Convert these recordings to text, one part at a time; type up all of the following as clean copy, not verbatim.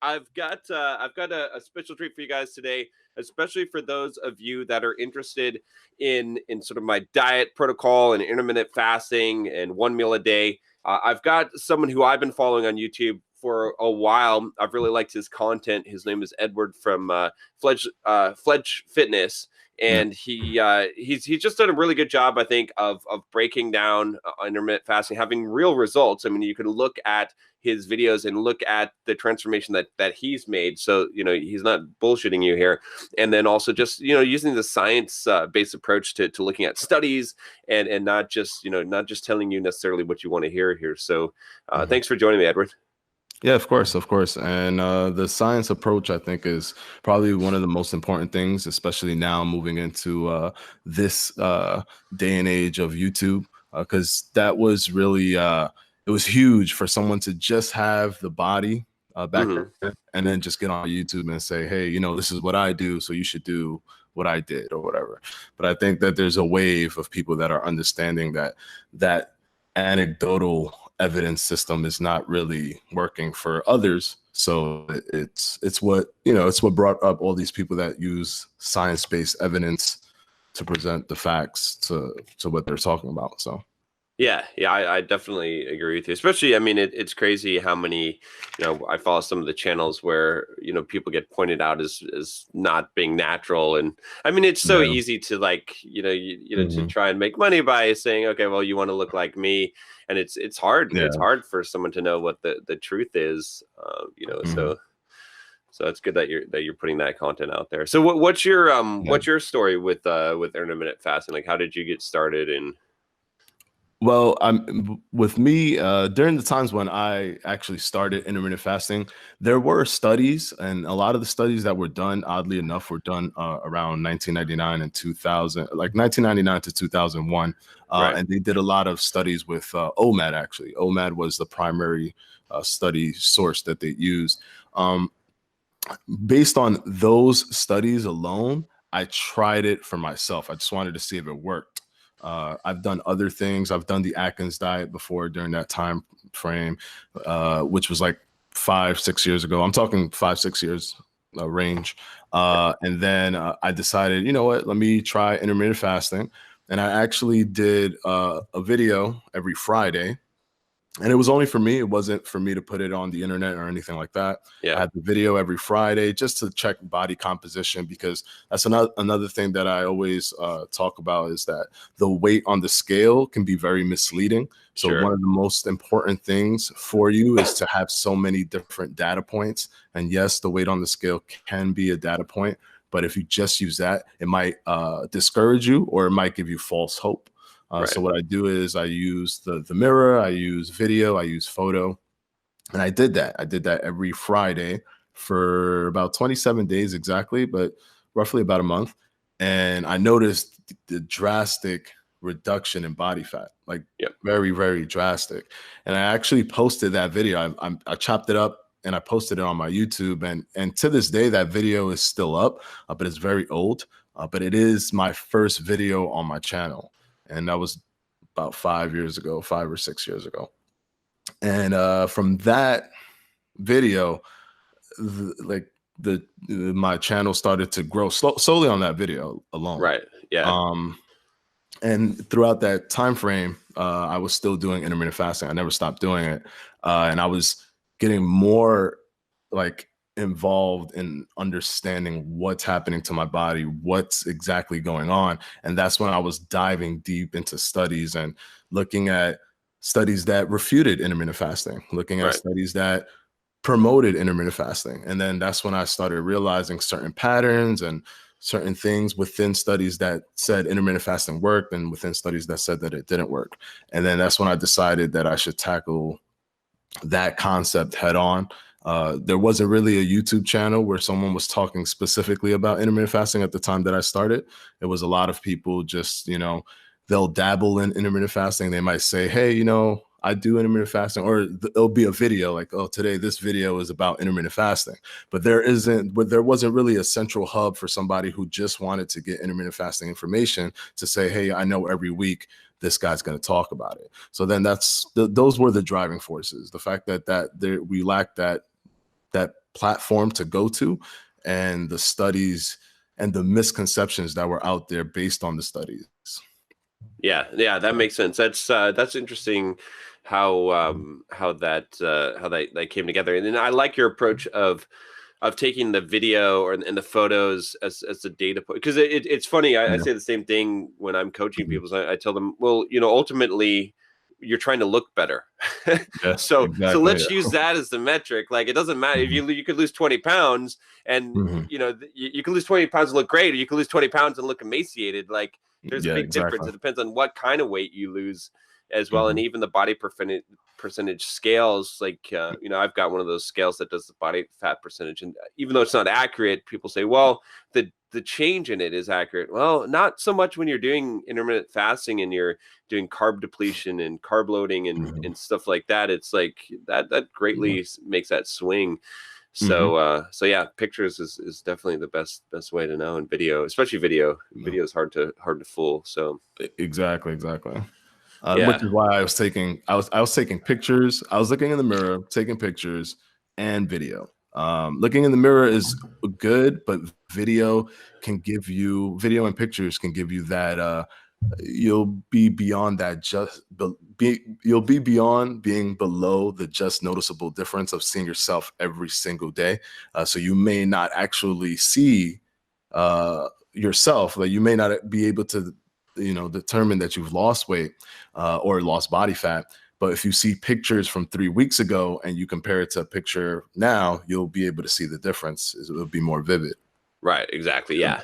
I've got a special treat for you guys today, especially for those of you that are interested in sort of my diet protocol and intermittent fasting and one meal a day. I've got someone who I've been following on YouTube for a while. I've really liked his content. His name is Edward from Fledge Fitness, Yeah. and he's just done a really good job, I think, of breaking down intermittent fasting, having real results. I mean, you can look at his videos and look at the transformation that he's made. So, he's not bullshitting you here. And then also just, using the science based approach to looking at studies and not just telling you necessarily what you want to hear here. So Mhm. thanks for joining me, Edward. Yeah, of course, of course. And the science approach, I think, is probably one of the most important things, especially now moving into this day and age of YouTube, because that was really it was huge for someone to just have the body back Hmm. then and then just get on YouTube and say, hey, this is what I do, so you should do what I did or whatever. But I think that there's a wave of people that are understanding that anecdotal evidence system is not really working for others. So it's what brought up all these people that use science-based evidence to present the facts to what they're talking about. So Yeah, I definitely agree with you. Especially, I mean, it's crazy how many, I follow some of the channels where, people get pointed out as not being natural. And I mean, it's so yeah. easy to like, to Hmm. try and make money by saying, okay, well, you want to look like me. And it's hard. It's Yeah. hard for someone to know what the truth is, Hmm. so it's good that you're putting that content out there. So what's your Yeah. what's your story with intermittent fasting? Like, how did you get started? And Well, I'm with me during the times when I actually started intermittent fasting, there were studies, and a lot of the studies that were done, oddly enough, were done around 1999 and 2000, like 1999 to 2001, right. and they did a lot of studies with OMAD. Actually, OMAD was the primary study source that they used. Um, Based on those studies alone, I tried it for myself. I just wanted to see if it worked. I've done other things. I've done the Atkins diet before during that time frame, which was like 5, 6 years ago. I'm talking 5, 6 years range. And then I decided, you know what, let me try intermittent fasting. And I actually did a video every Friday, and it was only for me. It wasn't for me to put it on the internet or anything like that. I Yeah. had the video every Friday just to check body composition, because that's another thing that I always talk about, is that the weight on the scale can be very misleading. So one Sure. of the most important things for you is to have so many different data points. And yes, the weight on the scale can be a data point, but if you just use that, it might discourage you, or it might give you false hope. So Right. what I do is I use the mirror, I use video, I use photo, and I did that. I did that every Friday for about 27 days exactly, but roughly about a month. And I noticed the drastic reduction in body fat, like Yep. very, very drastic. And I actually posted that video. I chopped it up and I posted it on my YouTube. And to this day, that video is still up, but it's very old. But it is my first video on my channel. And that was about 5 years ago, 5 or 6 years ago. And from that video, like my channel started to grow slowly on that video alone. Right. Yeah. Um, and throughout that time frame, I was still doing intermittent fasting. I never stopped doing it, and I was getting more like involved in understanding what's happening to my body, what's exactly going on. And that's when I was diving deep into studies and looking at studies that refuted intermittent fasting, looking at Right. studies that promoted intermittent fasting. And then that's when I started realizing certain patterns and certain things within studies that said intermittent fasting worked, and within studies that said that it didn't work. And then that's when I decided that I should tackle that concept head on. There wasn't really a YouTube channel where someone was talking specifically about intermittent fasting at the time that I started. It was a lot of people just, they'll dabble in intermittent fasting. They might say, hey, I do intermittent fasting, or it'll be a video like, oh, today this video is about intermittent fasting. But there wasn't really a central hub for somebody who just wanted to get intermittent fasting information to say, hey, I know every week this guy's going to talk about it. So then those were the driving forces. The fact that we lacked that platform to go to, and the studies and the misconceptions that were out there based on the studies. Yeah, that makes sense. That's interesting how that came together. And then I like your approach of taking the video and the photos as the data point, because it's funny. I Yeah. say the same thing when I'm coaching Mhm. people. So I tell them, well, ultimately you're trying to look better. Yes, So exactly. let's use that as the metric. Like, it doesn't matter if Mhm. you could lose 20 pounds and Mhm. you can lose 20 pounds and look great, or you can lose 20 pounds and look emaciated. Like, there's a Yeah, big difference. exactly. It depends on what kind of weight you lose as well. And Mhm. even the body percentage scales, like, I've got one of those scales that does the body fat percentage, and even though it's not accurate, people say, well, the change in it is accurate. Well, not so much when you're doing intermittent fasting and you're doing carb depletion and carb loading and Mhm. stuff like that. It's like that Mhm. greatly makes that swing. Mhm. So yeah, pictures is definitely the best way to know. And video, especially video is hard to fool. So Exactly, exactly. Which yeah. is why I was taking pictures. I was looking in the mirror, taking pictures and video. Looking in the mirror is good, but video and pictures can give you that. You'll be beyond that you'll be beyond being below the just noticeable difference of seeing yourself every single day. So you may not actually see yourself. Like, you may not be able to determine that you've lost weight or lost body fat. But if you see pictures from 3 weeks ago and you compare it to a picture now, you'll be able to see the difference. It'll be more vivid. Right, exactly. Yeah.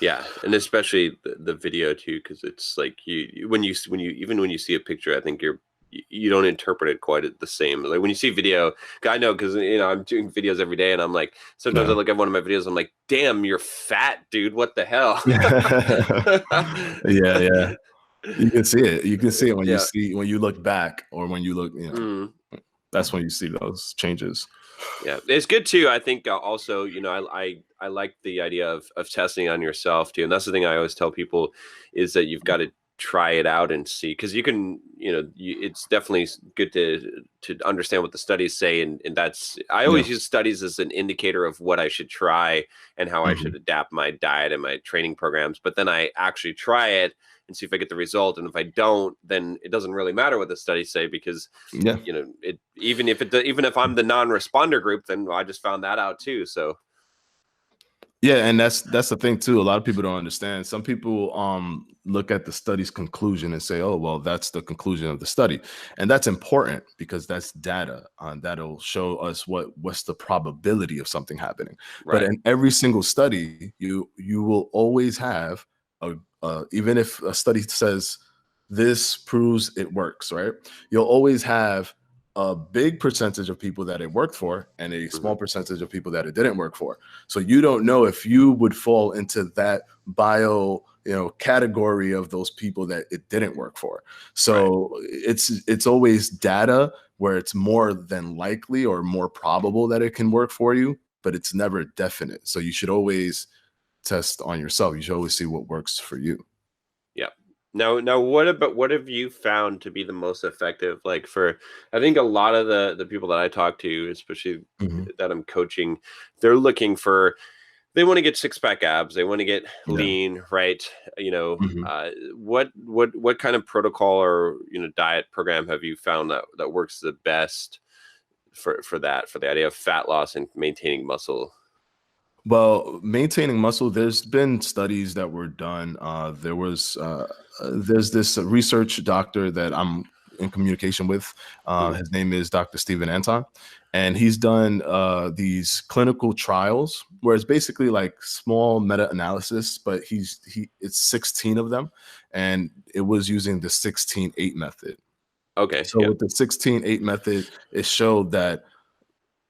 Yeah, and especially the video too, because it's like when you see a picture, I think you don't interpret it quite the same. Like when you see video, I know, because I'm doing videos every day, and I'm like, sometimes I Yeah. look at one of my videos, I'm like, damn, you're fat, dude. What the hell? Yeah, yeah. You can see it. You can see it Yeah. when you look back, or when you look, Mm. that's when you see those changes. Yeah, it's good too. I think also, I like the idea of testing on yourself too, and that's the thing I always tell people is that you've got to try it out and see, because you can, it's definitely good to understand what the studies say, and that's, I Yeah. always use studies as an indicator of what I should try and how I should Mhm. adapt my diet and my training programs. But then I actually try it and see if I get the result, and if I don't, then it doesn't really matter what the studies say, because Yeah. it, even if I'm the non-responder group, then I just found that out too. So Yeah, and that's the thing too. A lot of people don't understand. Some people look at the study's conclusion and say, "Oh, well, that's the conclusion of the study," and that's important because that's data that'll show us what's the probability of something happening. But right. in every single study, you will always have even if a study says this proves it works, right? You'll always have a big percentage of people that it worked for and a Hmm. small percentage of people that it didn't work for. So you don't know if you would fall into that category of those people that it didn't work for. Right. So it's always data where it's more than likely or more probable that it can work for you, but it's never definite. So you should always test on yourself. You should always see what works for you. Yeah. Now, what have you found to be the most effective? Like, for, I think a lot of the people that I talk to, especially Mhm. that I'm coaching, they're looking for, they want to get six pack abs, they want to get Yeah. lean, right? Mhm. What kind of protocol or diet program have you found that works the best for the idea of fat loss and maintaining muscle? Well, maintaining muscle, there's been studies that were done. There's this research doctor that I'm in communication with. Mhm. His name is Dr. Stephen Anton, and he's done these clinical trials where it's basically like small meta-analysis, but it's 16 of them, and it was using the 16-8 method. Okay. So Yeah. with the 16-8 method, it showed that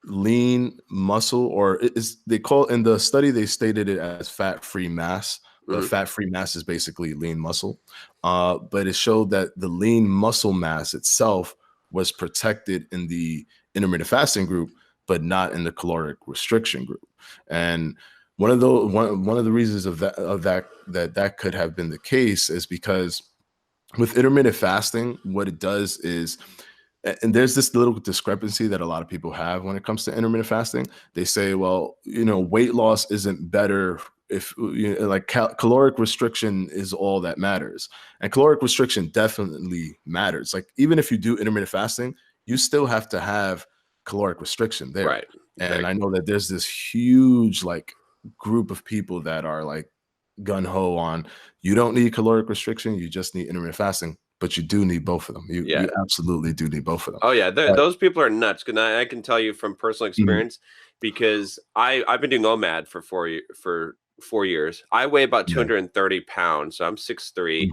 lean muscle, or they call in the study, they stated it as fat-free mass, but Hmm. fat-free mass is basically lean muscle. But it showed that the lean muscle mass itself was protected in the intermittent fasting group, but not in the caloric restriction group. And one of the reasons that could have been the case is because with intermittent fasting, what it does is, and there's this little discrepancy that a lot of people have when it comes to intermittent fasting. They say, well, weight loss isn't better if like caloric restriction is all that matters. And caloric restriction definitely matters. Like even if you do intermittent fasting, you still have to have caloric restriction there. Right. And I know that there's this huge like group of people that are like gun ho on, you don't need caloric restriction, you just need intermittent fasting. But you do need both of them. You absolutely do need both of them. Oh yeah, those people are nuts. And I can tell you from personal experience, because I've been doing OMAD for 4 years. I weigh about 230 pounds, so I'm 6'3",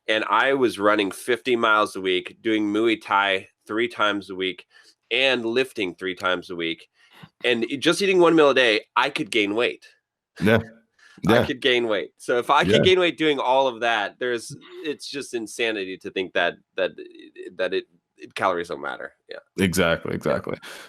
and I was running 50 miles a week, doing Muay Thai 3 times a week, and lifting 3 times a week, and just eating 1 meal a day, I could gain weight. Yeah. I could gain weight. So if I could gain weight doing all of that, it's just insanity to think that calories don't matter. Yeah. Exactly.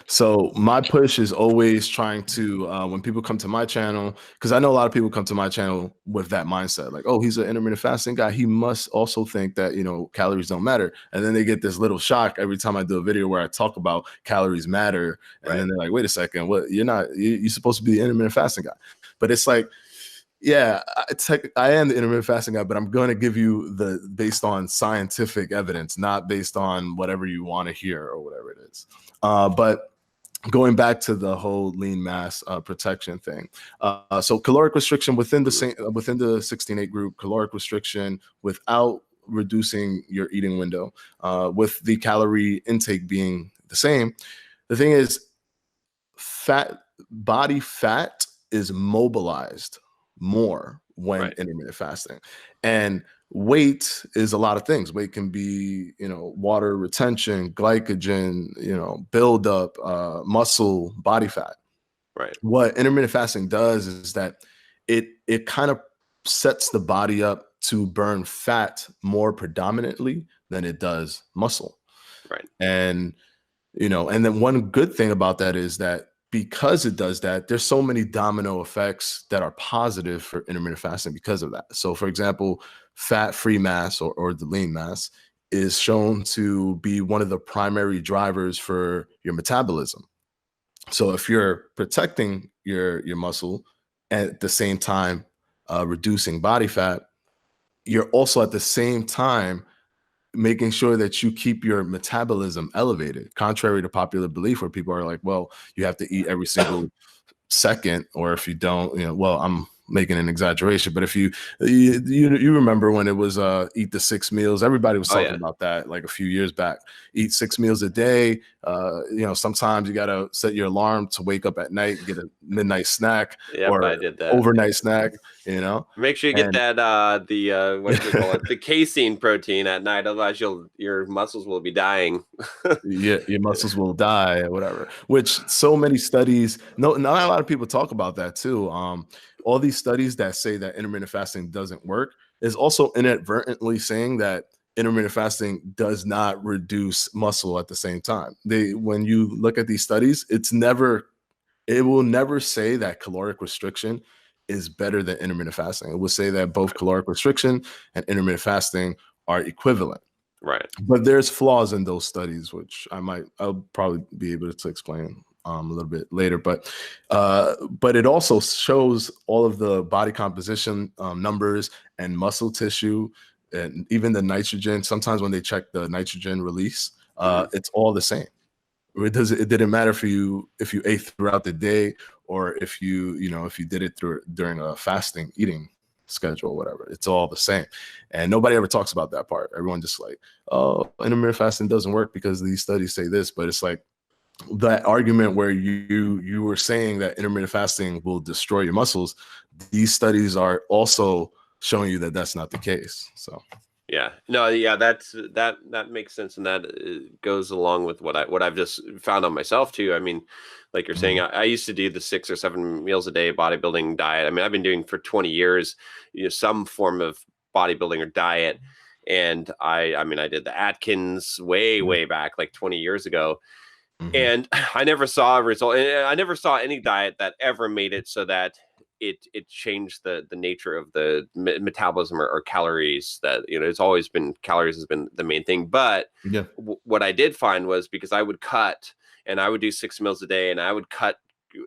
So my push is always trying to, when people come to my channel, because I know a lot of people come to my channel with that mindset, like, oh, he's an intermittent fasting guy, he must also think that, calories don't matter. And then they get this little shock every time I do a video where I talk about calories matter. And then they're like, wait a second, what? You're supposed to be the intermittent fasting guy. But it's like, yeah, I am the intermittent fasting guy, but I'm going to give you based on scientific evidence, not based on whatever you want to hear or whatever it is. But going back to the whole lean mass protection thing. So caloric restriction within the 16-8 group, caloric restriction without reducing your eating window, with the calorie intake being the same. The thing is, body fat is mobilized more when intermittent fasting, and weight is a lot of things. Weight can be, water retention, glycogen, buildup, muscle, body fat. Right. What intermittent fasting does is that it kind of sets the body up to burn fat more predominantly than it does muscle. Right. And and then one good thing about that is that because it does that, there's so many domino effects that are positive for intermittent fasting because of that. So for example, fat-free mass or the lean mass is shown to be one of the primary drivers for your metabolism. So if you're protecting your muscle at the same time reducing body fat, you're also at the same time making sure that you keep your metabolism elevated, contrary to popular belief where people are like, well, you have to eat every single second, or if you don't, well, I'm making an exaggeration, but if you remember when it was eat the 6 meals, everybody was talking about that like a few years back. Eat 6 meals a day. Sometimes you gotta set your alarm to wake up at night and get a midnight snack or I did that. Overnight snack. Make sure you get that what do you call it, the casein protein at night, otherwise your muscles will be dying. Yeah, your muscles will die or whatever. Which so many studies, not a lot of people talk about that too. All these studies that say that intermittent fasting doesn't work is also inadvertently saying that intermittent fasting does not reduce muscle at the same time. When you look at these studies, it will never say that caloric restriction is better than intermittent fasting. It will say that both caloric restriction and intermittent fasting are equivalent. Right. But there's flaws in those studies, which I'll probably be able to explain a little bit later. But it also shows all of the body composition numbers and muscle tissue and even the nitrogen. Sometimes when they check the nitrogen release, it's all the same. It didn't matter for you if you ate throughout the day or if you did it during a fasting eating schedule or whatever. It's all the same. And nobody ever talks about that part. Everyone just like, oh, intermittent fasting doesn't work because these studies say this. But it's like that argument where you were saying that intermittent fasting will destroy your muscles. These studies are also showing you that that's not the case. So that makes sense, and that goes along with what I've just found on myself too. I mean, like you're saying, I used to do the 6 or 7 meals a day bodybuilding diet. I mean, I've been doing for 20 years, some form of bodybuilding or diet, and I mean, I did the Atkins way back, like 20 years ago, and I never saw a result. I never saw any diet that ever made it so that it changed the nature of the metabolism or calories. That, it's always been calories has been the main thing. But Yeah. what I did find was, because I would cut and I would do 6 meals a day and I would cut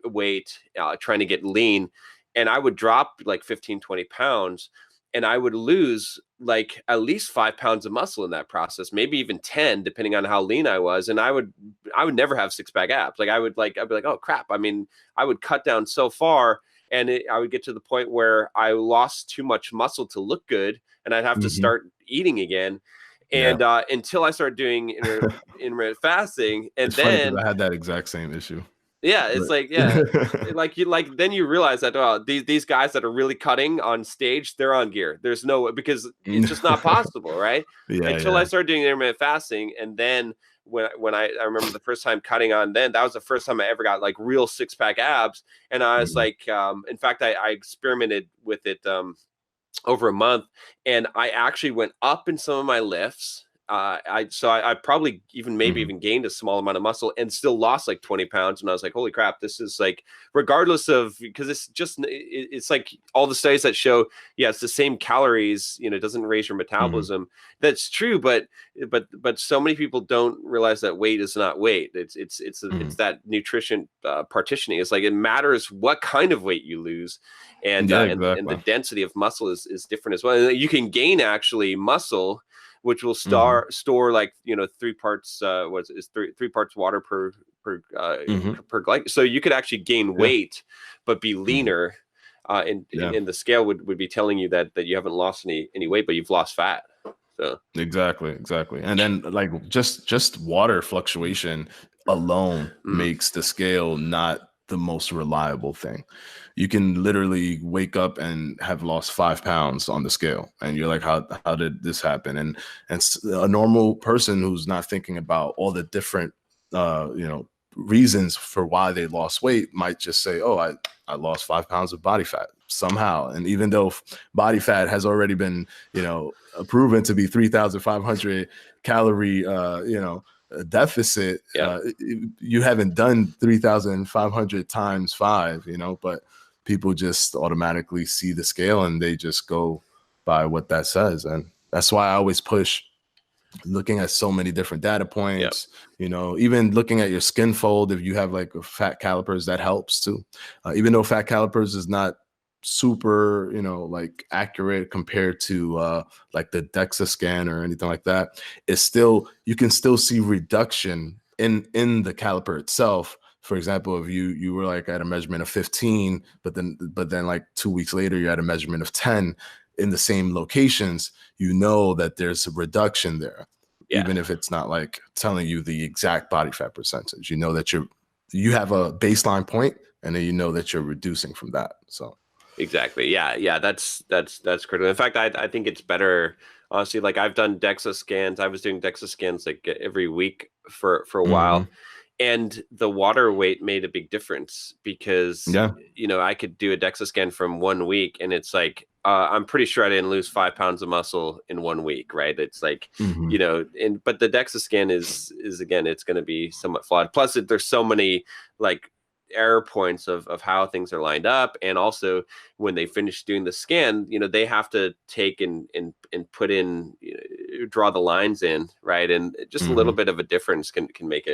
weight, trying to get lean, and I would drop like 15, 20 pounds, and I would lose like at least 5 pounds of muscle in that process, maybe even 10, depending on how lean I was. And I would never have 6-pack abs. Like I'd be like, oh crap. I mean, I would cut down so far, and I would get to the point where I lost too much muscle to look good, and I'd have to start eating again. And until I started doing intermittent fasting, and it's funny then because I had that exact same issue. yeah, it's like, yeah, then you realize that, oh, these guys that are really cutting on stage, they're on gear. There's no, because it's just not possible, right? Until I started doing intermittent fasting, and then when I remember the first time cutting on, then that was the first time I ever got like real 6-pack abs, and I was like, in fact, I experimented with it over a month, and I actually went up in some of my lifts. I probably even gained a small amount of muscle and still lost like 20 pounds. And I was like, holy crap, this is like, regardless of, because it's like all the studies that show, yeah, it's the same calories, it doesn't raise your metabolism. That's true. But so many people don't realize that weight is not weight. It's that nutrition partitioning. It's like, it matters what kind of weight you lose. And, exactly. and the density of muscle is different as well. And you can gain actually muscle, which will store like 3 parts three parts water per glycogen. So you could actually gain weight but be leaner, and the scale would be telling you that you haven't lost any weight, but you've lost fat. So exactly. And then like just water fluctuation alone makes the scale not the most reliable thing. You can literally wake up and have lost 5 pounds on the scale, and you're like, how did this happen? And a normal person who's not thinking about all the different reasons for why they lost weight might just say, oh, I lost 5 pounds of body fat somehow. And even though body fat has already been proven to be 3,500 calorie deficit, you haven't done 3,500 times 5, but people just automatically see the scale and they just go by what that says. And that's why I always push looking at so many different data points, even looking at your skin fold. If you have like a fat calipers, that helps too. Even though fat calipers is not super, like accurate compared to like the DEXA scan or anything like that, it's still, you can still see reduction in the caliper itself. For example, if you were like at a measurement of 15, but then like 2 weeks later, you're at a measurement of 10 in the same locations, that there's a reduction there, even if it's not like telling you the exact body fat percentage. That you have a baseline point, and then that you're reducing from that. So exactly. Yeah. That's critical. In fact, I think it's better, honestly. Like I've done DEXA scans. I was doing DEXA scans like every week for a while. And the water weight made a big difference because, I could do a DEXA scan from 1 week, and it's like, I'm pretty sure I didn't lose 5 pounds of muscle in 1 week, right? It's like, but the DEXA scan is again, it's going to be somewhat flawed. Plus, there's so many like error points of how things are lined up. And also when they finish doing the scan, they have to take and put in, draw the lines in, right? And just a little bit of a difference can make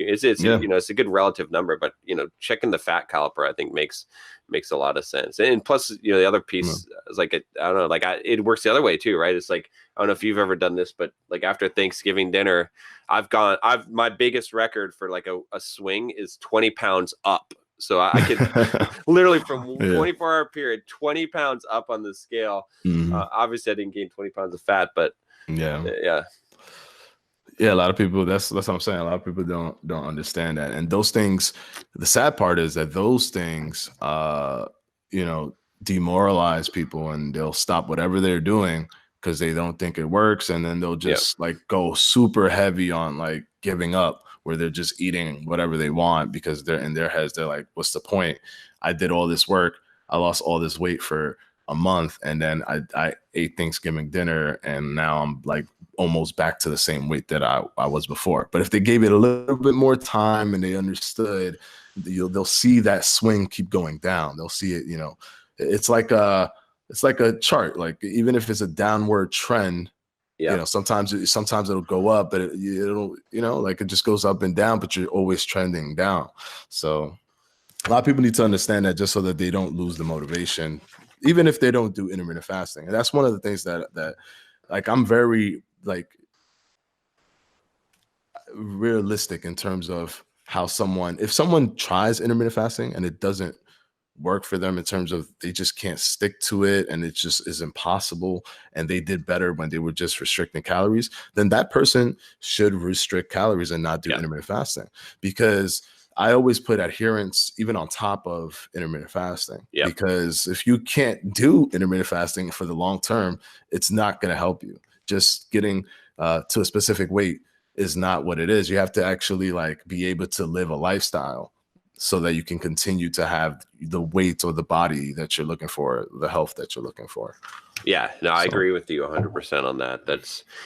it's a good relative number, but checking the fat caliper, I think makes a lot of sense. And plus, the other piece is like, I don't know, like it works the other way too, right? It's like, I don't know if you've ever done this, but like after Thanksgiving dinner, my biggest record for like a swing is 20 pounds up. So I could literally from 24-hour period, 20 pounds up on the scale. Obviously I didn't gain 20 pounds of fat, but a lot of people, that's what I'm saying. A lot of people don't understand that. And those things, the sad part is that those things, demoralize people, and they'll stop whatever they're doing because they don't think it works. And then they'll just like go super heavy on like giving up, where they're just eating whatever they want because they're in their heads. They're like, what's the point? I did all this work. I lost all this weight for a month, and then I ate Thanksgiving dinner, and now I'm like almost back to the same weight that I was before. But if they gave it a little bit more time and they understood, they'll see that swing keep going down. They'll see it, it's like a chart. Like even if it's a downward trend, Yeah. sometimes it'll go up, but it'll, like it just goes up and down, but you're always trending down. So a lot of people need to understand that, just so that they don't lose the motivation, even if they don't do intermittent fasting. And that's one of the things that like I'm very like realistic in terms of how if someone tries intermittent fasting and it doesn't work for them, in terms of they just can't stick to it and it just is impossible, and they did better when they were just restricting calories, then that person should restrict calories and not do intermittent fasting. Because I always put adherence even on top of intermittent fasting, because if you can't do intermittent fasting for the long term, it's not going to help you. Just getting to a specific weight is not what it is. You have to actually like be able to live a lifestyle so that you can continue to have the weight or the body that you're looking for, the health that you're looking for. Yeah, no, I agree with you 100% on that.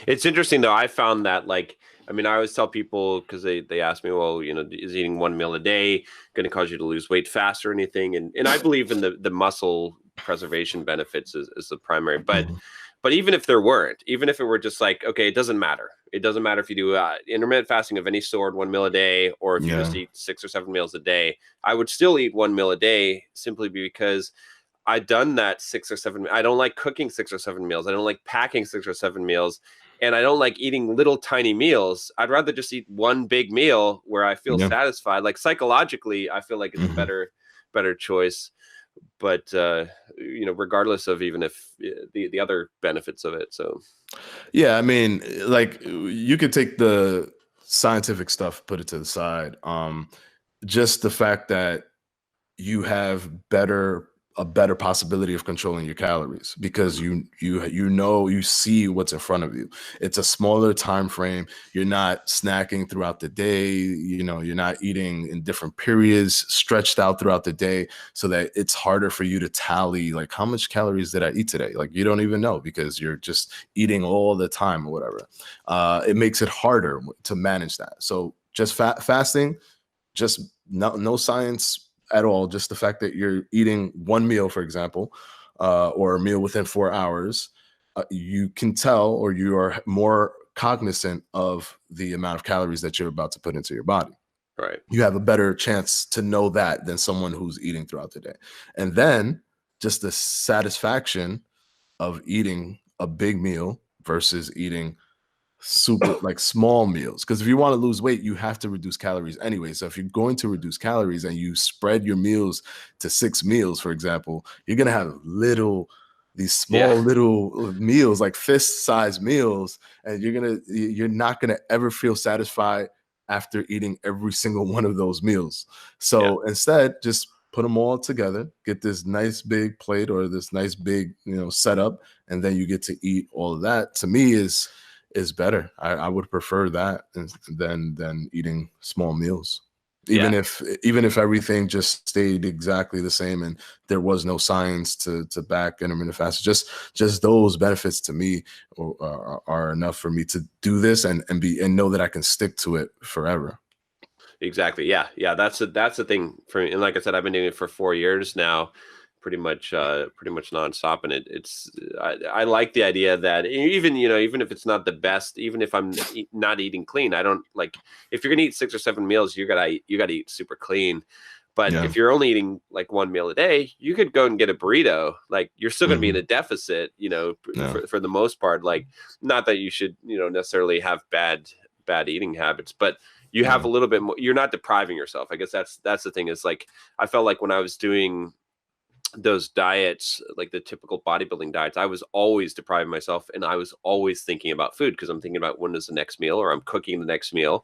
It's interesting though. I found that I always tell people, because they ask me, well, is eating one meal a day going to cause you to lose weight faster or anything? And I believe in the muscle preservation benefits is the primary, but even if there weren't, even if it were just like, okay, it doesn't matter. It doesn't matter if you do intermittent fasting of any sort, 1 meal a day, or if you just eat 6 or 7 meals a day. I would still eat 1 meal a day, simply because I've done that 6 or 7. I don't like cooking 6 or 7 meals. I don't like packing 6 or 7 meals. And I don't like eating little tiny meals. I'd rather just eat one big meal where I feel satisfied. Like psychologically, I feel like it's a better choice. But regardless of even if the other benefits of it. So yeah, I mean, like you could take the scientific stuff, put it to the side. Just the fact that you have a better possibility of controlling your calories, because you see what's in front of you. It's a smaller time frame. You're not snacking throughout the day. You're not eating in different periods stretched out throughout the day, so that it's harder for you to tally like how much calories did I eat today. Like you don't even know, because you're just eating all the time or whatever. It makes it harder to manage that. So just fasting, just no science at all. Just the fact that you're eating one meal, for example, or a meal within 4 hours, you can tell, or you are more cognizant of the amount of calories that you're about to put into your body. Right. You have a better chance to know that than someone who's eating throughout the day. And then just the satisfaction of eating a big meal versus eating super like small meals. Because if you want to lose weight, you have to reduce calories anyway. So if you're going to reduce calories and you spread your meals to 6 meals, for example, you're gonna have these small little meals, like fist-sized meals, and you're not gonna ever feel satisfied after eating every single one of those meals. So instead, just put them all together, get this nice big plate or this nice big setup, and then you get to eat all of that. To me, is better. I would prefer that than eating small meals. Even if everything just stayed exactly the same and there was no science to back intermittent fasting, just those benefits to me are enough for me to do this and know that I can stick to it forever. Exactly. Yeah. That's the thing for me. And like I said, I've been doing it for 4 years now, pretty much nonstop. And I like the idea that even if it's not the best, even if I'm not eating clean, I don't like, if you're gonna eat 6 or 7 meals, you gotta eat super clean. But if you're only eating like 1 meal a day, you could go and get a burrito. Like you're still going to be in a deficit, for the most part. Like, not that you should, necessarily have bad eating habits, but you have a little bit more. You're not depriving yourself. I guess that's the thing. Is like, I felt like when I was doing those diets, like the typical bodybuilding diets, I was always depriving myself, and I was always thinking about food, because I'm thinking about when is the next meal, or I'm cooking the next meal.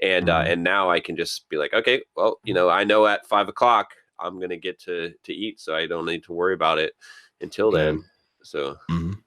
And now I can just be like, okay, well, I know at 5 o'clock I'm gonna get to eat, so I don't need to worry about it until then. So Mhm.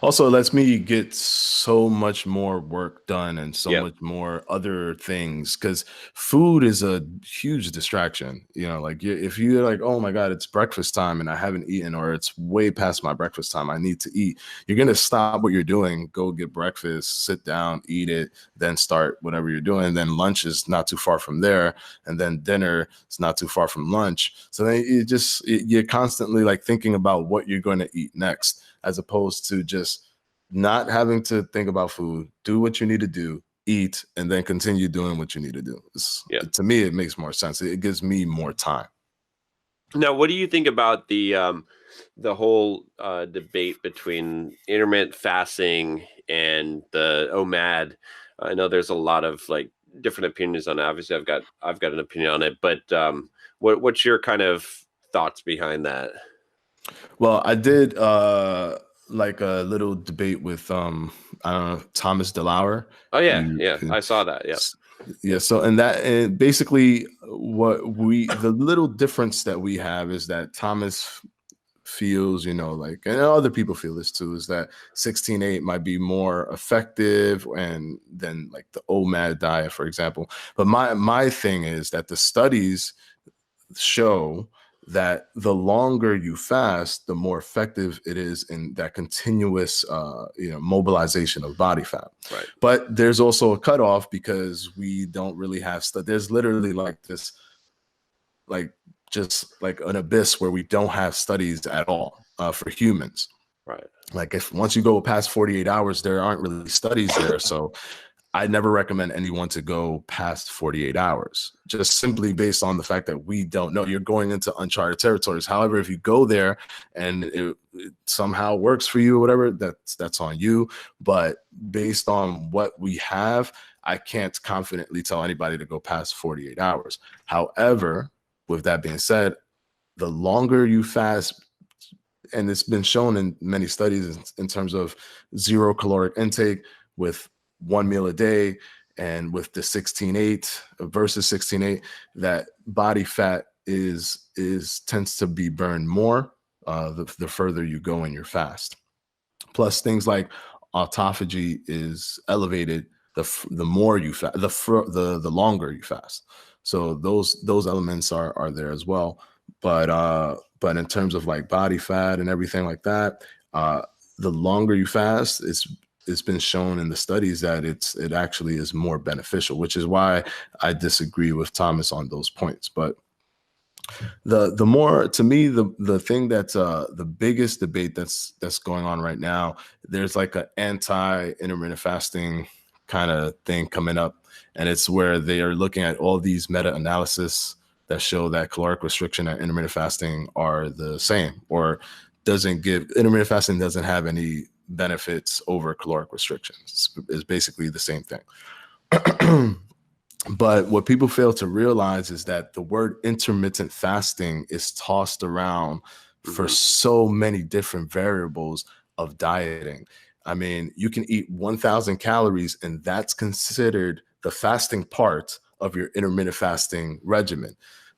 Also, it lets me get so much more work done and so yeah, much more other things because food is a huge distraction. You know, like if you're like, oh my God, it's breakfast time and I haven't eaten, or it's way past my breakfast time, I need to eat. You're going to stop what you're doing, go get breakfast, sit down, eat it, then start whatever you're doing. And then lunch is not too far from there. And then dinner is not too far from lunch. So then you're constantly like thinking about what you're going to eat next, as opposed to just not having to think about food, do what you need to do, eat, and then continue doing what you need to do. yeah. To me, it makes more sense. It gives me more time. Now, what do you think about the whole debate between intermittent fasting and the OMAD? I know there's a lot of like different opinions on it. Obviously, I've got an opinion on it, but what's your kind of thoughts behind that? Well, I did like a little debate with I don't know, Thomas DeLauer. Oh yeah, You yeah, can I saw that. Yeah, Yeah, so and basically what the little difference that we have is that Thomas feels, like, and other people feel this too, is that 16-8 might be more effective and than like the OMAD diet, for example. But my thing is that the studies show that the longer you fast, the more effective it is in that continuous, mobilization of body fat. right. But there's also a cutoff because we don't really have there's literally like this, like just like an abyss where we don't have studies at all for humans. Right. Like if once you go past 48 hours, there aren't really studies there. So I never recommend anyone to go past 48 hours, just simply based on the fact that we don't know. You're going into uncharted territories. However, if you go there and it somehow works for you or whatever, that's on you. But based on what we have, I can't confidently tell anybody to go past 48 hours. However, with that being said, the longer you fast, and it's been shown in many studies in terms of zero caloric intake with one meal a day, and with the 16-8 versus 16-8, that body fat is tends to be burned more the further you go in your fast. Plus, things like autophagy is elevated the more you fast, the longer you fast. So those elements are there as well. But in terms of like body fat and everything like that, the longer you fast, it's been shown in the studies that it actually is more beneficial, which is why I disagree with Thomas on those points. But the more, to me, the thing that's the biggest debate that's going on right now, there's like an anti-intermittent fasting kind of thing coming up, and it's where they are looking at all these meta-analysis that show that caloric restriction and intermittent fasting are the same, or intermittent fasting doesn't have any benefits over caloric restrictions. It's basically the same thing. But what people fail to realize is that the word intermittent fasting is tossed around for so many different variables of dieting. I mean, you can eat 1,000 calories, and that's considered the fasting part of your intermittent fasting regimen.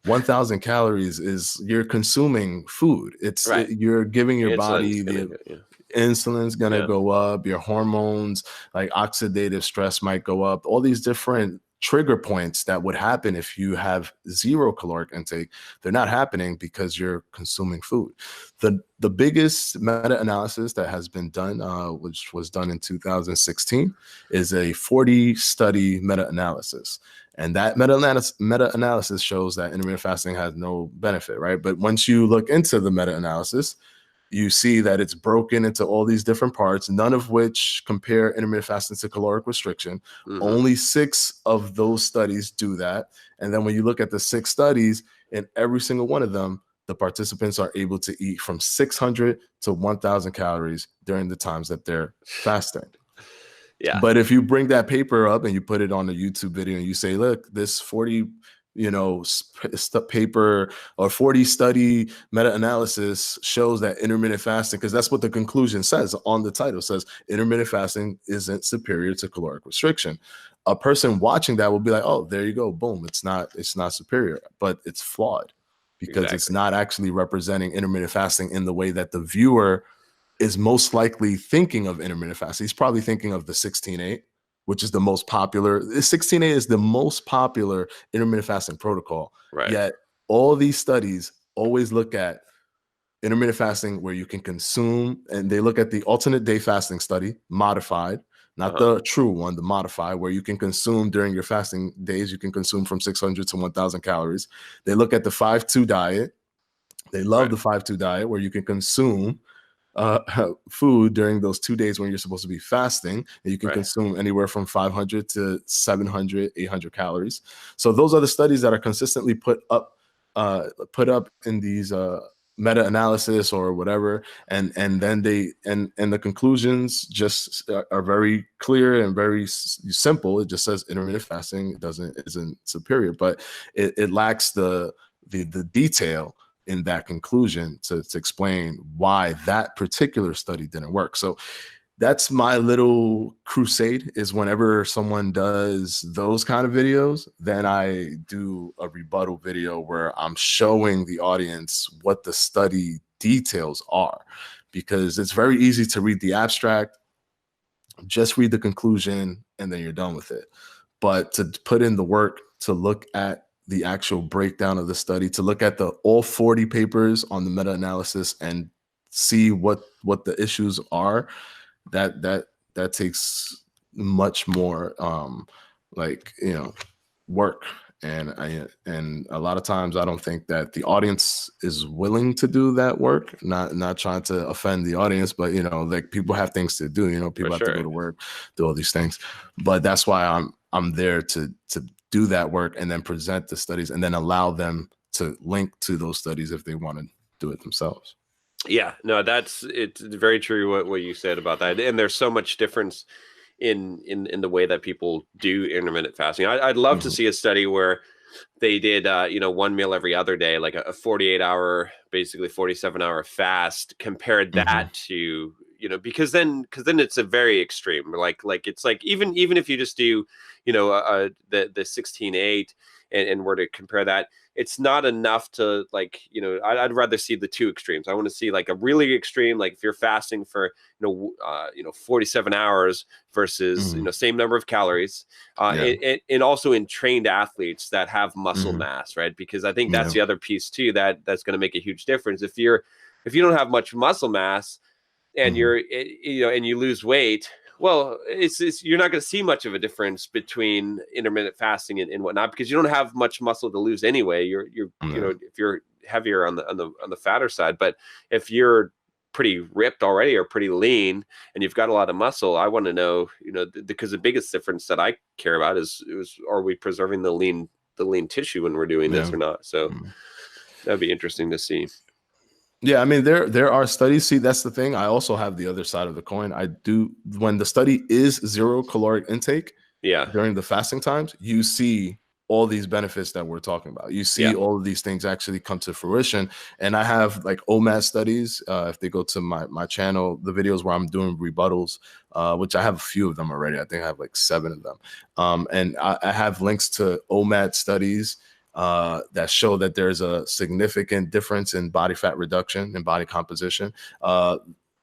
1,000 calories is you're consuming food. Right. You're giving your Insulin's body gonna the yeah. insulin's going to Yeah. go up, your hormones like oxidative stress might go up, all these different trigger points that would happen if you have zero caloric intake. They're not happening because you're consuming food. The biggest meta-analysis that has been done, which was done in 2016, is a 40-study meta-analysis. And that meta-analysis shows that intermittent fasting has no benefit, right? But once you look into the meta-analysis, you see that it's broken into all these different parts, none of which compare intermittent fasting to caloric restriction. Only 6 of those studies do that. And then when you look at the 6 studies, in every single one of them, the participants are able to eat from 600 to 1,000 calories during the times that they're fasting. Yeah. But if you bring that paper up and you put it on a YouTube video and you say, look, this 40 paper or 40 study meta-analysis shows that intermittent fasting, because that's what the conclusion says on the title, says intermittent fasting isn't superior to caloric restriction. A person watching that will be like, oh, there you go, boom, it's not superior, but it's flawed because it's Exactly. not actually representing intermittent fasting in the way that the viewer is most likely thinking of intermittent fasting, he's probably thinking of the 16-8, which is the most popular. 16-8 is the most popular intermittent fasting protocol. Right. Yet all these studies always look at intermittent fasting where you can consume, and they look at the alternate day fasting study, modified, not the true one, the modified, where you can consume during your fasting days, you can consume from 600 to 1,000 calories. They look at the 5-2 diet. They love the 5-2 diet where you can consume food during those 2 days when you're supposed to be fasting, and you can consume anywhere from 500 to 700, 800 calories. So those are the studies that are consistently put up in these meta-analysis or whatever, and then the conclusions just are very clear and very simple. It just says intermittent fasting isn't superior, but it lacks the detail in that conclusion to explain why that particular study didn't work. So that's my little crusade, is whenever someone does those kind of videos, then I do a rebuttal video where I'm showing the audience what the study details are, because it's very easy to read the abstract, just read the conclusion, and then you're done with it. But to put in the work to look at the actual breakdown of the study, to look at all 40 papers on the meta-analysis and see what the issues are, that takes much more work. And a lot of times I don't think that the audience is willing to do that work. Not trying to offend the audience, but like, people have things to do. People have to go to work, do all these things. But that's why I'm there to do that work and then present the studies and then allow them to link to those studies if they want to do it themselves. Yeah, no, it's very true what you said about that. And there's so much difference in the way that people do intermittent fasting. I'd love to see a study where they did one meal every other day, like a 48-hour, basically 47-hour fast, compared that to, because then it's a very extreme, like it's like, even if you just do the 16-8 and were to compare that, it's not enough to, like, I'd rather see the two extremes. I want to see like a really extreme, like if you're fasting for 47 hours versus same number of calories, and also in trained athletes that have muscle mass, right? Because I think that's the other piece too, that's going to make a huge difference. If you don't have much muscle mass and you're and you lose weight, well, it's you're not going to see much of a difference between intermittent fasting and whatnot, because you don't have much muscle to lose anyway. You're if you're heavier on the fatter side, but if you're pretty ripped already or pretty lean and you've got a lot of muscle, I want to know, because the biggest difference that I care about is are we preserving the lean tissue when we're doing this or not? So that'd be interesting to see. Yeah, I mean, there are studies. See, that's the thing. I also have the other side of the coin. I do, when the study is 0 caloric intake, during the fasting times, you see all these benefits that we're talking about. You see all of these things actually come to fruition. And I have like OMAD studies. If they go to my channel, the videos where I'm doing rebuttals, which I have a few of them already. I think I have like 7 of them. And I have links to OMAD studies that show that there's a significant difference in body fat reduction and body composition.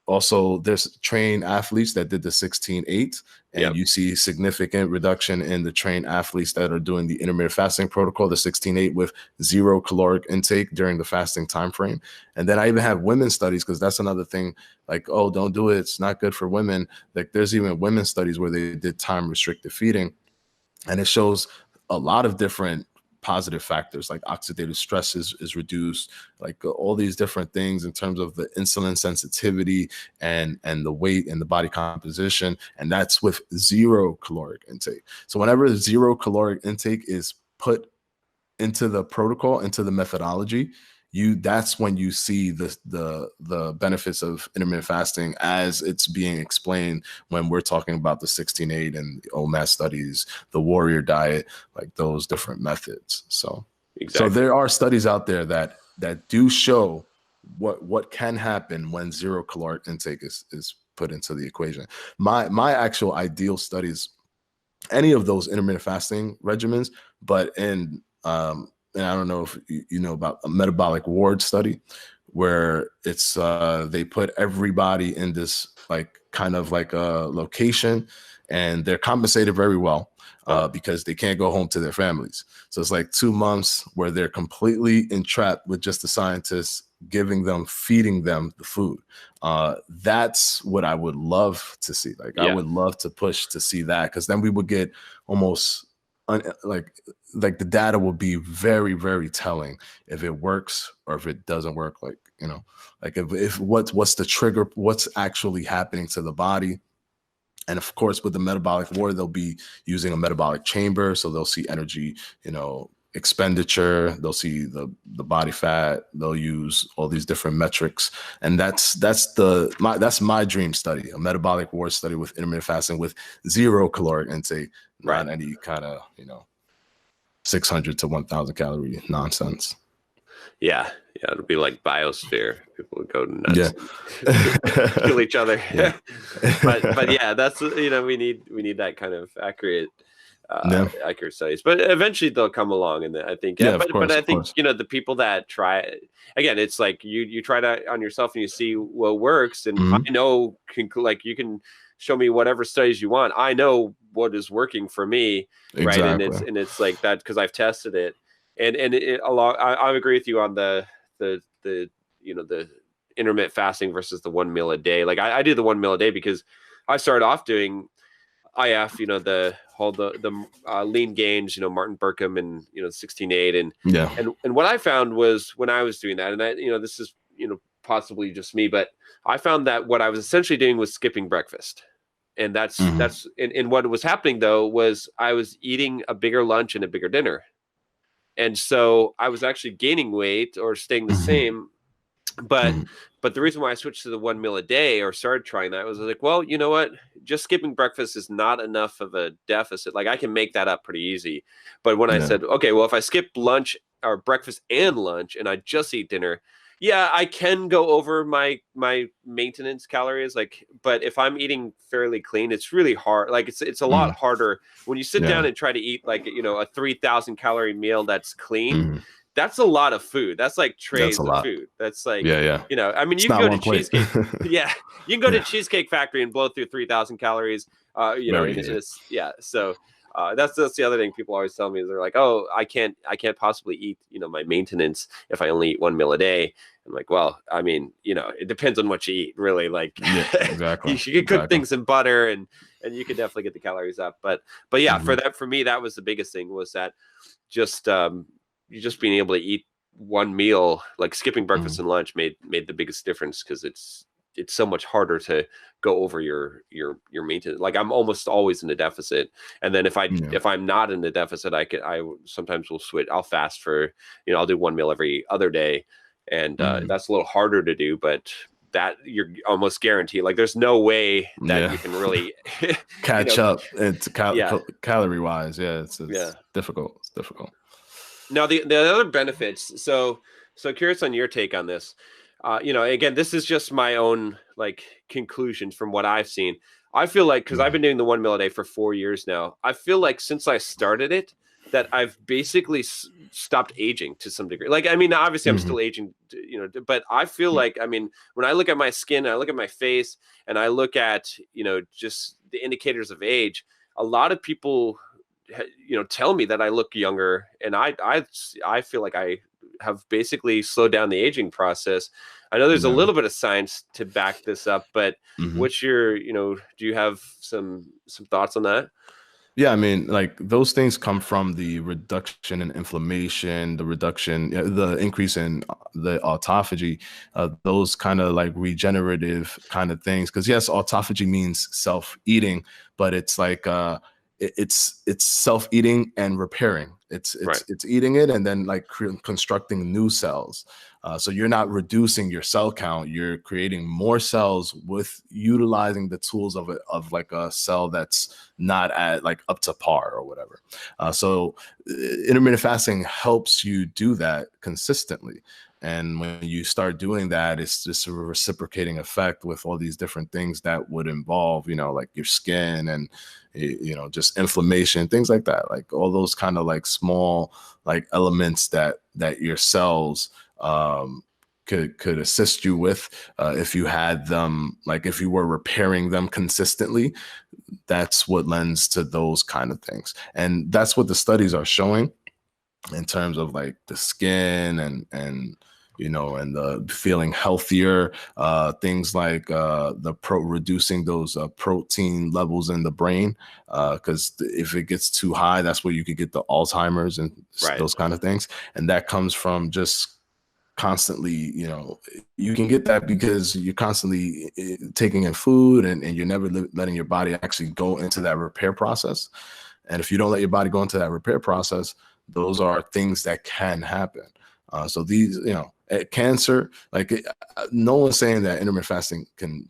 Also, there's trained athletes that did the 16-8, and you see significant reduction in the trained athletes that are doing the intermittent fasting protocol, the 16-8, with 0 caloric intake during the fasting time frame. And then I even have women's studies, because that's another thing, like, oh, don't do it, it's not good for women. Like, there's even women's studies where they did time restricted feeding, and it shows a lot of different positive factors, like oxidative stress is reduced, like all these different things in terms of the insulin sensitivity and the weight and the body composition. And that's with 0 caloric intake. So whenever 0 caloric intake is put into the protocol, into the methodology, that's when you see the benefits of intermittent fasting as it's being explained when we're talking about the 16-8 and the OMAD studies, the warrior diet, like those different methods. So there are studies out there that do show what can happen when 0 caloric intake is put into the equation. My actual ideal studies, any of those intermittent fasting regimens, but and I don't know if you know about a metabolic ward study, where it's they put everybody in this like kind of like a location, and they're compensated very well because they can't go home to their families. So it's like 2 months where they're completely entrapped with just the scientists feeding them the food. That's what I would love to see. Like I would love to push to see that, because then we would get almost like the data will be very, very telling if it works or if it doesn't work. Like, you know, like if what's the trigger, what's actually happening to the body. And of course, with the metabolic ward, they'll be using a metabolic chamber. So they'll see energy, you know, expenditure, they'll see the body fat, they'll use all these different metrics. And that's my dream study, a metabolic ward study with intermittent fasting with 0 caloric intake, not any kind of, you know, 600 to 1,000 calorie nonsense. Yeah, it'll be like Biosphere. People would go nuts, kill each other. but yeah, that's, you know, we need that kind of accurate studies. But eventually they'll come along, and I think but I think you know, the people that try, again, it's like you try that on yourself and you see what works, and I know like you can show me whatever studies you want. I know what is working for me, right? And it's like that because I've tested it. And I agree with you on the you know, the intermittent fasting versus the 1 meal a day. Like I do the 1 meal a day because I started off doing IF, you know, the lean gains, you know, Martin Burkham and, you know, 16-8 and what I found was when I was doing that, and I, you know, this is, you know, possibly just me, but I found that what I was essentially doing was skipping breakfast. And that's and what was happening though was I was eating a bigger lunch and a bigger dinner. And so I was actually gaining weight or staying the same. But the reason why I switched to the 1 meal a day or started trying that was like, well, you know what? Just skipping breakfast is not enough of a deficit. Like I can make that up pretty easy. But when I said, okay, well, if I skip lunch or breakfast and lunch and I just eat dinner, yeah, I can go over my maintenance calories. Like, but if I'm eating fairly clean, it's really hard. Like it's a lot harder when you sit down and try to eat like, you know, a 3,000 calorie meal that's clean. That's a lot of food. That's like trays of food. That's like, you know, I mean, you can go to Cheesecake. You can go to Cheesecake Factory and blow through 3,000 calories. You know, so that's the other thing people always tell me is they're like, oh, I can't possibly eat, you know, my maintenance if I only eat 1 meal a day. I'm like, well, I mean, you know, it depends on what you eat, really. Like, exactly. You can cook things in butter, and you can definitely get the calories up. But yeah, for me, that was the biggest thing, was that just you just being able to eat one meal, like skipping breakfast and lunch, made the biggest difference, because it's so much harder to go over your maintenance. Like I'm almost always in a deficit. And then if I'm not in the deficit, I sometimes will switch. I'll fast for, you know, I'll do 1 meal every other day. And that's a little harder to do, but that you're almost guaranteed. Like there's no way that you can really catch up into calorie wise. It's difficult. It's difficult. Now the other benefits. So curious on your take on this. You know, again, this is just my own like conclusions from what I've seen. I feel like, because I've been doing the 1 meal a day for 4 years now, I feel like since I started it, that I've basically stopped aging to some degree. Like, I mean, obviously I'm still aging, you know, but I feel like, I mean, when I look at my skin, I look at my face, and I look at, you know, just the indicators of age, a lot of people, you know, tell me that I look younger, and I feel like I have basically slowed down the aging process. I know there's a little bit of science to back this up, but what's your, you know, do you have some thoughts on that? Yeah, I mean, like those things come from the reduction in inflammation, the increase in the autophagy, those kind of like regenerative kind of things. Because yes, autophagy means self-eating, but it's like it's self-eating and repairing. It's eating it and then like constructing new cells. So you're not reducing your cell count, you're creating more cells with utilizing the tools of like a cell that's not at like up to par or whatever. So intermittent fasting helps you do that consistently. And when you start doing that, it's just a reciprocating effect with all these different things that would involve, you know, like your skin and, you know, just inflammation, things like that, like all those kind of like small like elements that your cells could assist you with if you had them, like if you were repairing them consistently. That's what lends to those kind of things, and that's what the studies are showing in terms of like the skin and and the feeling healthier, things like reducing those protein levels in the brain, because if it gets too high, that's where you could get the Alzheimer's and those kind of things. And that comes from just constantly, you can get that because you're constantly taking in food, and you're never letting your body actually go into that repair process. And if you don't let your body go into that repair process, those are things that can happen. So these, cancer, like no one's saying that intermittent fasting can,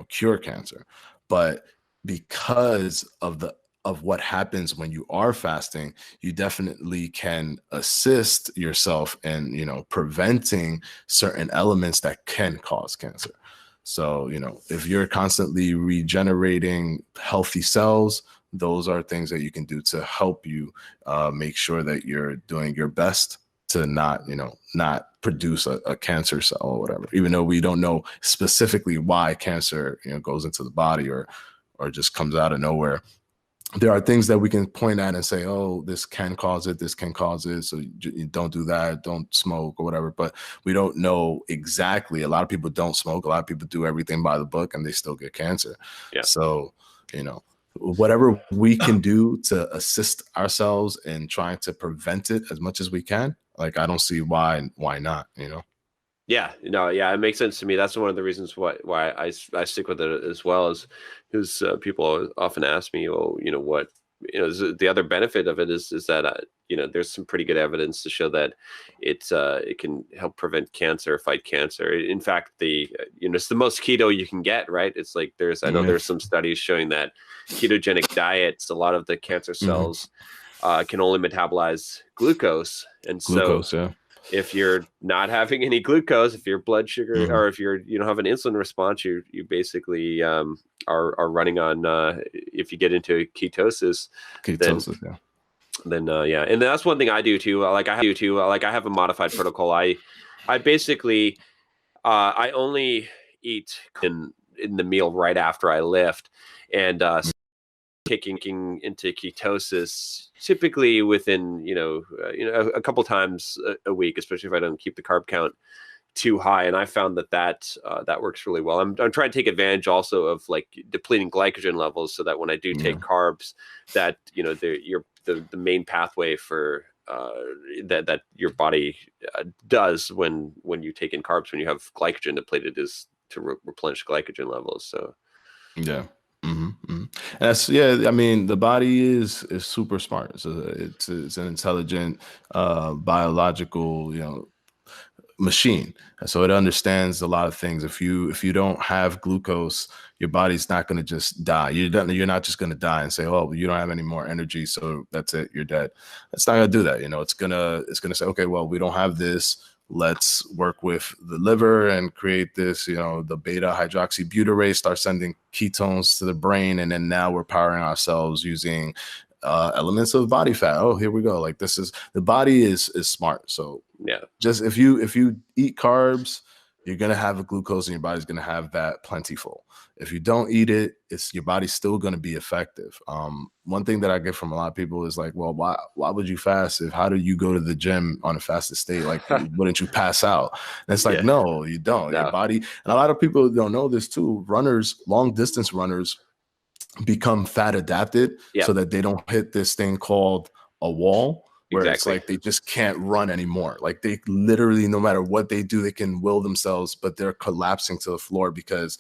cure cancer, but because of what happens when you are fasting, you definitely can assist yourself in, preventing certain elements that can cause cancer. So, if you're constantly regenerating healthy cells, those are things that you can do to help you make sure that you're doing your best to not produce a cancer cell or whatever, even though we don't know specifically why cancer, goes into the body or just comes out of nowhere. There are things that we can point at and say, oh, this can cause it, this can cause it, so you don't do that, don't smoke or whatever. But we don't know exactly. A lot of people don't smoke. A lot of people do everything by the book and they still get cancer. Yeah. So, whatever we can do to assist ourselves in trying to prevent it as much as we can, like, I don't see why not, Yeah, it makes sense to me. That's one of the reasons why I stick with it as well, is because people often ask me, well, what, the other benefit of it is that there's some pretty good evidence to show that it can help prevent cancer, fight cancer. In fact, it's the most keto you can get, right? It's like I know there's some studies showing that ketogenic diets, a lot of the cancer cells can only metabolize glucose, and if you're not having any glucose, if your blood sugar or if you don't have an insulin response, you basically are running on if you get into ketosis, then and that's one thing I do too. I have a modified protocol. I basically I only eat in the meal right after I lift, and kicking into ketosis typically within a couple times a week, especially if I don't keep the carb count too high. And I found that works really well. I'm trying to take advantage also of like depleting glycogen levels, so that when I do take carbs, that the main pathway for that your body does when you take in carbs, when you have glycogen depleted, is to replenish glycogen levels. So That's I mean, the body is super smart. So it's an intelligent biological machine, and so it understands a lot of things. If you don't have glucose, your body's not going to just die. You're not just going to die and say, oh, you don't have any more energy, so that's it, you're dead. It's not going to do that. It's gonna say, okay, well, we don't have this. Let's work with the liver and create this, the beta hydroxybutyrate, start sending ketones to the brain. And then now we're powering ourselves using elements of body fat. Oh, here we go. Like, the body is smart. So just if you eat carbs, you're going to have a glucose and your body's going to have that plentiful. If you don't eat it, your body's still going to be effective. One thing that I get from a lot of people is like, well, why would you fast? How do you go to the gym on a fasted state? Like, wouldn't you pass out? And it's like, no, you don't. Your body, and a lot of people don't know this too. Long distance runners become fat adapted so that they don't hit this thing called a wall, where it's like they just can't run anymore. Like, they literally, no matter what they do, they can will themselves, but they're collapsing to the floor because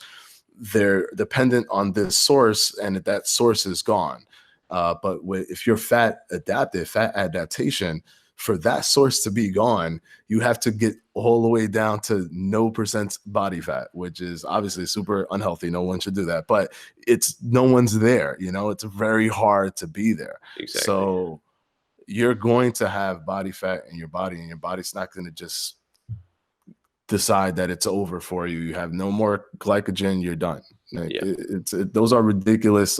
they're dependent on this source, and that source is gone. But if you're fat adaptation, for that source to be gone, you have to get all the way down to no percent body fat, which is obviously super unhealthy. No one should do that, but no one's there. It's very hard to be there. Exactly. So you're going to have body fat in your body, and your body's not going to just decide that it's over for you. You have no more glycogen, you're done. Those are ridiculous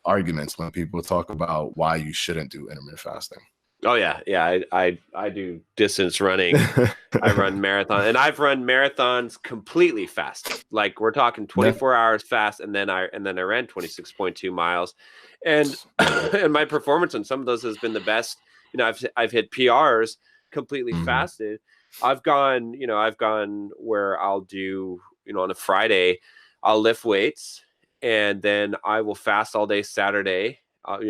arguments when people talk about why you shouldn't do intermittent fasting. Oh yeah, yeah. I do distance running. I run marathon, and I've run marathons completely fasted. Like we're talking Yeah. 24 hours fast, and then I ran 26.2 miles, and Yeah. and my performance on some of those has been the best. I've hit PRs completely Hmm. fasted. I've gone where I'll do, on a Friday, I'll lift weights, and then I will fast all day Saturday.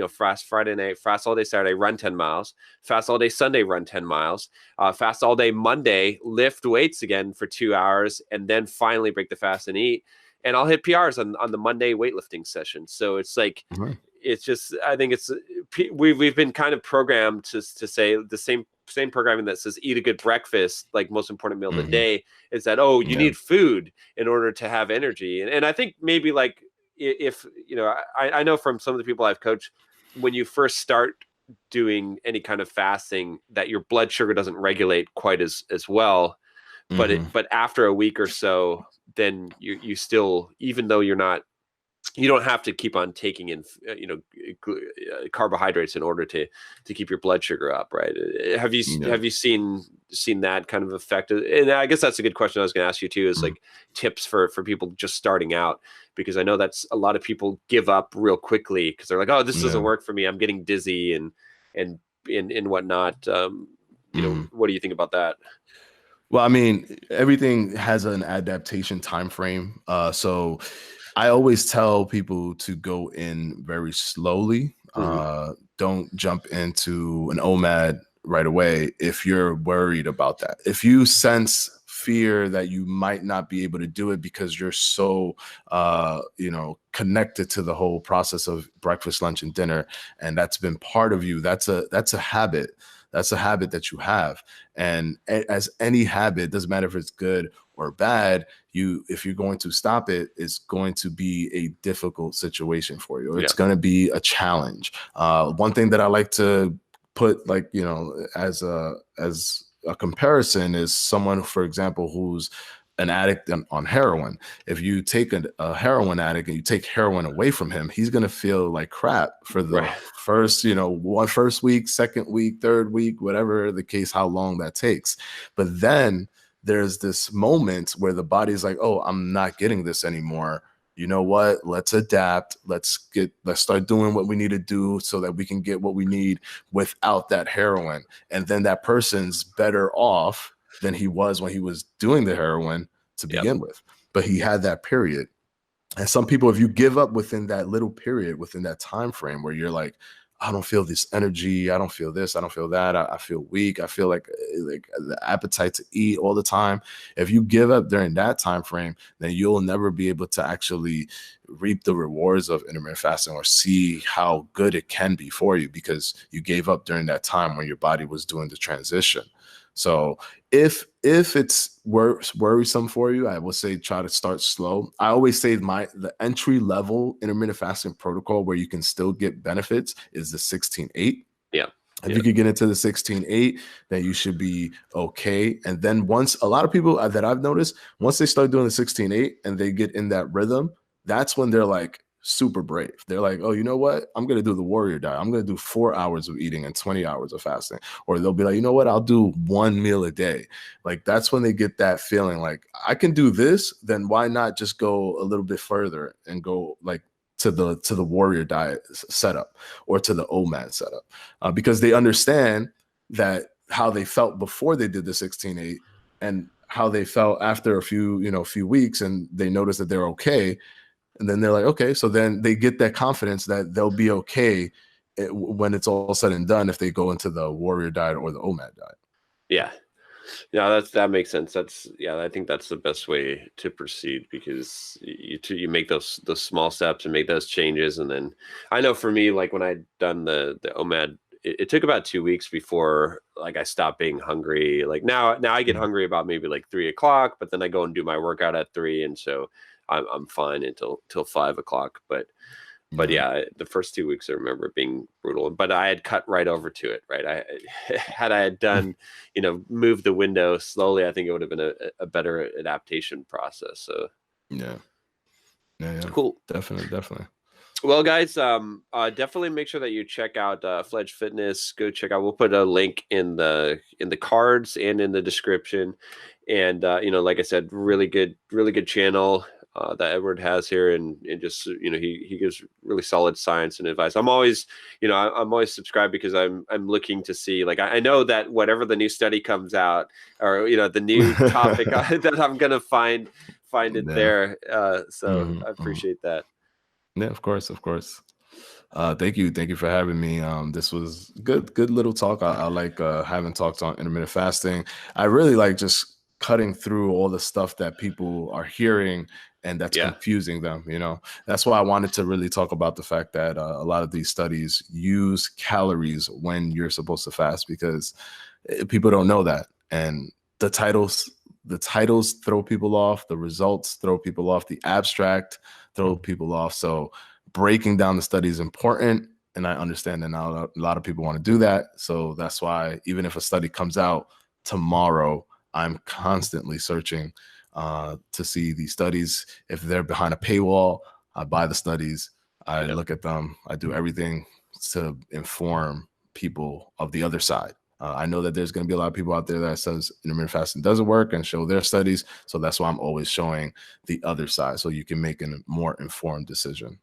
Fast Friday night, fast all day Saturday, run 10 miles, fast all day Sunday, run 10 miles, fast all day Monday, lift weights again for 2 hours, and then finally break the fast and eat. And I'll hit PRs on the Monday weightlifting session. So it's like, Hmm. it's just, I think we've been kind of programmed to say the same programming that says eat a good breakfast, like most important meal of the Hmm. day, is that, oh, you Yeah. need food in order to have energy. And I think maybe like, if I know from some of the people I've coached, when you first start doing any kind of fasting, that your blood sugar doesn't regulate quite as well, Hmm. but after a week or so, then you still, even though you don't have to keep on taking in carbohydrates in order to keep your blood sugar up, right? Have you Yeah. have you seen that kind of effect? And I guess that's a good question I was going to ask you too, is Mhm. like tips for people just starting out, because I know that's a lot of people give up real quickly because they're like, oh, this doesn't Yeah. work for me, I'm getting dizzy and and whatnot. Mhm. What do you think about that? Well, I mean, everything has an adaptation time frame. So I always tell people to go in very slowly. Hmm. Don't jump into an OMAD right away if you're worried about that. If you sense fear that you might not be able to do it because you're so connected to the whole process of breakfast, lunch, and dinner, and that's been part of you, that's a habit. That's a habit that you have. And as any habit, doesn't matter if it's good or bad, if you're going to stop it, it's going to be a difficult situation for you, or Yeah. it's going to be a challenge. One thing that I like to put, like, as a comparison, is someone, for example, who's an addict on heroin. If you take a heroin addict and you take heroin away from him, he's going to feel like crap for the Right. first week, second week, third week, whatever the case, how long that takes. But then there's this moment where the body's like, oh, I'm not getting this anymore. You know what? Let's adapt. Let's start doing what we need to do so that we can get what we need without that heroin. And then that person's better off than he was when he was doing the heroin to Yep. begin with. But he had that period. And some people, if you give up within that little period, within that time frame where you're like, I don't feel this energy, I don't feel this, I don't feel that, I feel weak, I feel like the appetite to eat all the time. If you give up during that time frame, then you'll never be able to actually reap the rewards of intermittent fasting or see how good it can be for you, because you gave up during that time when your body was doing the transition. So if it's worrisome for you, I would say try to start slow. I always say the entry level intermittent fasting protocol where you can still get benefits is the 16-8. Yeah. If Yeah. you could get into the 16-8, then you should be okay. And then once, a lot of people that I've noticed, once they start doing the 16-8 and they get in that rhythm, that's when they're like super brave. They're like, oh, you know what? I'm going to do the warrior diet. I'm going to do 4 hours of eating and 20 hours of fasting. Or they'll be like, you know what? I'll do one meal a day. Like, that's when they get that feeling like, I can do this. Then why not just go a little bit further and go like to the warrior diet setup or to the OMAD setup? Because they understand that how they felt before they did the 16-8 and how they felt after a few weeks, and they notice that they're okay. And then they're like, okay, so then they get that confidence that they'll be okay when it's all said and done if they go into the warrior diet or the OMAD diet. Yeah. Yeah, that makes sense. I think that's the best way to proceed, because you make those small steps and make those changes, and then I know for me, like when I done the OMAD, it took about 2 weeks before like I stopped being hungry. Like now I get Mhm. hungry about maybe like 3 o'clock, but then I go and do my workout at 3, and so I'm fine until 5 o'clock. But Yeah. yeah, the first 2 weeks I remember being brutal, but I had cut right over to it. Right, I had done, moved the window slowly, I think it would have been a better adaptation process. So Yeah. Yeah. Yeah. cool. Definitely. Definitely. Well, guys, definitely make sure that you check out Fledge Fitness. Go check out. We'll put a link in the cards and in the description. And like I said, really good channel that Edward has here, and just he gives really solid science and advice. I'm always I'm always subscribed because I'm looking to see, like, I know that whatever the new study comes out, or the new topic that I'm gonna find it Yeah. there. So Mhm, I mhm. appreciate that. Yeah, of course, of course. Thank you for having me. This was good little talk. I like having talks on intermittent fasting. I really like just cutting through all the stuff that people are hearing and that's Yeah. confusing them. That's why I wanted to really talk about the fact that a lot of these studies use calories when you're supposed to fast, because people don't know that. And the titles, the titles throw people off. The results throw people off. The abstract throw people off. So breaking down the study is important, and I understand that now a lot of people want to do that. So that's why even if a study comes out tomorrow, I'm constantly searching to see these studies. If they're behind a paywall, I buy the studies, I Yeah. look at them, I do everything to inform people of the other side. I know that there's going to be a lot of people out there that says intermittent fasting doesn't work and show their studies. So that's why I'm always showing the other side, so you can make a more informed decision.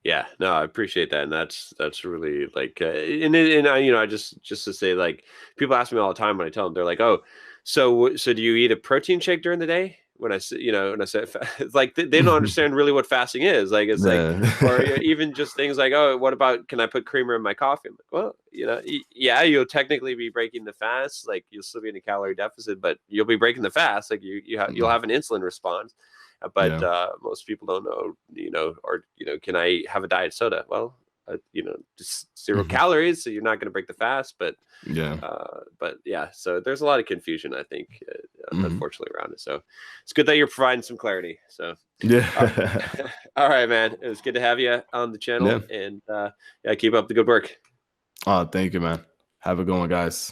Yeah, no, I appreciate that, and that's really like, and I, I just to say, like, people ask me all the time when I tell them, they're like, "Oh, so do you eat a protein shake during the day?" When I say, when I say, it's like they don't understand really what fasting is. Like, it's like, or Yeah. even just things like, "Oh, what about, can I put creamer in my coffee?" I'm like, well, yeah, you'll technically be breaking the fast. Like, you'll still be in a calorie deficit, but you'll be breaking the fast. Like, you'll have an insulin response. But Yeah. most people don't know, or can I have a diet soda? Well, just 0 calories, so you're not going to break the fast. Yeah. But yeah, so there's a lot of confusion, I think, Mhm. unfortunately, around it. So it's good that you're providing some clarity. So, uh, Yeah. all right, man, it was good to have you on the Yeah. channel, and yeah, keep up the good work. Oh, thank you, man. Have a good one, guys.